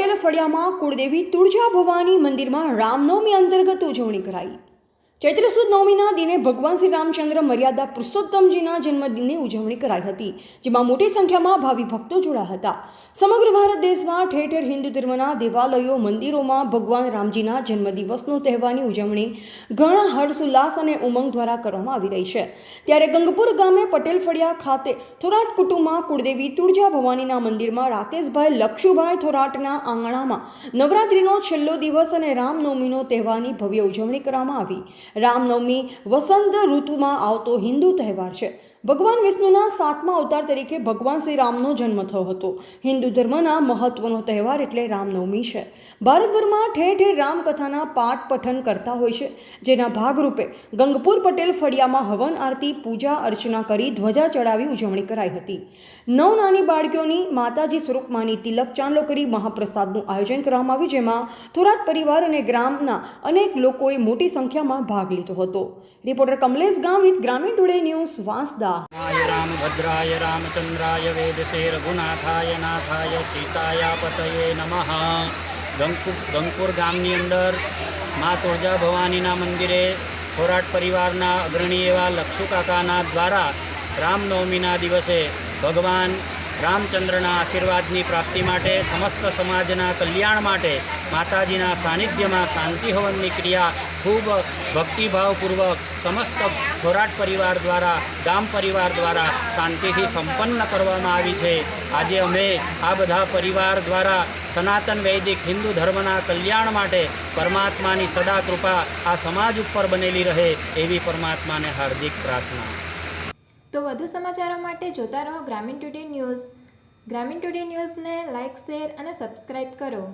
પટેલ ફળિયામાં કુળદેવી તુળજા ભવાની મંદિરમાં રામનવમી અંતર્ગત ઉજવણી કરાઈ। ચૈત્ર સુદ નવમીના દિને ભગવાન શ્રી રામચંદ્ર મર્યાદા પુરુષોત્તમજીના જન્મદિનની ઉજવણી કરાઈ હતી, જેમાં મોટી સંખ્યામાં ભાવિ ભક્તો જોડાયા હતા। સમગ્ર ભારત દેશમાં ઠેર ઠેર હિન્દુ ધર્મના દેવાલયો મંદિરોમાં ભગવાન રામજીના જન્મદિવસનો તહેવારની ઉજવણી ઘણા હર્ષોલ્લાસ અને ઉમંગ દ્વારા કરવામાં આવી રહી છે। ત્યારે ગંગપુર ગામે પટેલ ફળિયા ખાતે થોરાટ કુટુંબમાં કુળદેવી તુળજા ભવાનીના મંદિરમાં રાકેશભાઈ લક્ષુભાઈ થોરાટના આંગણામાં નવરાત્રિનો છેલ્લો દિવસ અને રામનવમીનો તહેવારની ભવ્ય ઉજવણી કરવામાં આવી। રામનવમી વસંત ઋતુમાં આવતો હિન્દુ તહેવાર છે। ભગવાન વિષ્ણુના 7મા અવતાર તરીકે ભગવાન શ્રી રામનો જન્મ થયો હતો। હિન્દુ ધર્મના મહત્વનો તહેવાર એટલે રામનવમી છે। ભારતભરમાં ઠેર ઠેર રામકથાના પાઠ પઠન કરતા હોય છે, જેના ભાગરૂપે ગંગપુર પટેલ ફળિયામાં હવન આરતી પૂજા અર્ચના કરી ધ્વજા ચડાવી ઉજવણી કરાઈ હતી। 9 નાની બાળકીઓની માતાજી સ્વરૂપમાંની તિલક ચાંદલો કરી મહાપ્રસાદનું આયોજન કરવામાં આવ્યું, જેમાં થોરાટ પરિવાર અને ગ્રામના અનેક લોકોએ મોટી સંખ્યામાં ભાગ લીધો હતો। રિપોર્ટર કમલેશ ગામ વિથ ગ્રામીણ ટુડે ન્યૂઝ, વાંસદા। रामभद्राय रामचंद्राय वेदसे रघुनाथाय नाथाय सीताया पतये नमः। गंगपुर गामनी अंदर माँ तुळजा भवानीना मंदिरे થોરાટ परिवारना अग्रणी एवा लक्षु काकाना द्वारा रामनवमीना दिवसे भगवान रामचंद्रना आशीर्वादनी प्राप्ति माटे समस्त समाजना कल्याण माटे माताजीना सानिध्यमां शांति हवननी क्रिया खूब भक्तिभावपूर्वक समस्त થોરાટ परिवार द्वारा गाम परिवार द्वारा शांतिथी संपन्न करवामां आवी छे। आजे अमे आ बधा परिवार द्वारा सनातन वैदिक हिंदू धर्मना कल्याण माटे परमात्मानी सदा कृपा आ समाज उपर बनेली रहे एवी परमात्माने हार्दिक प्रार्थना। तो વધુ સમાચારો માટે જોતા રહો ગ્રામીણ ટુડે ન્યૂઝ। ગ્રામીણ ટુડે ન્યૂઝને લાઇક, શેર અને સબસ્ક્રાઇબ કરો।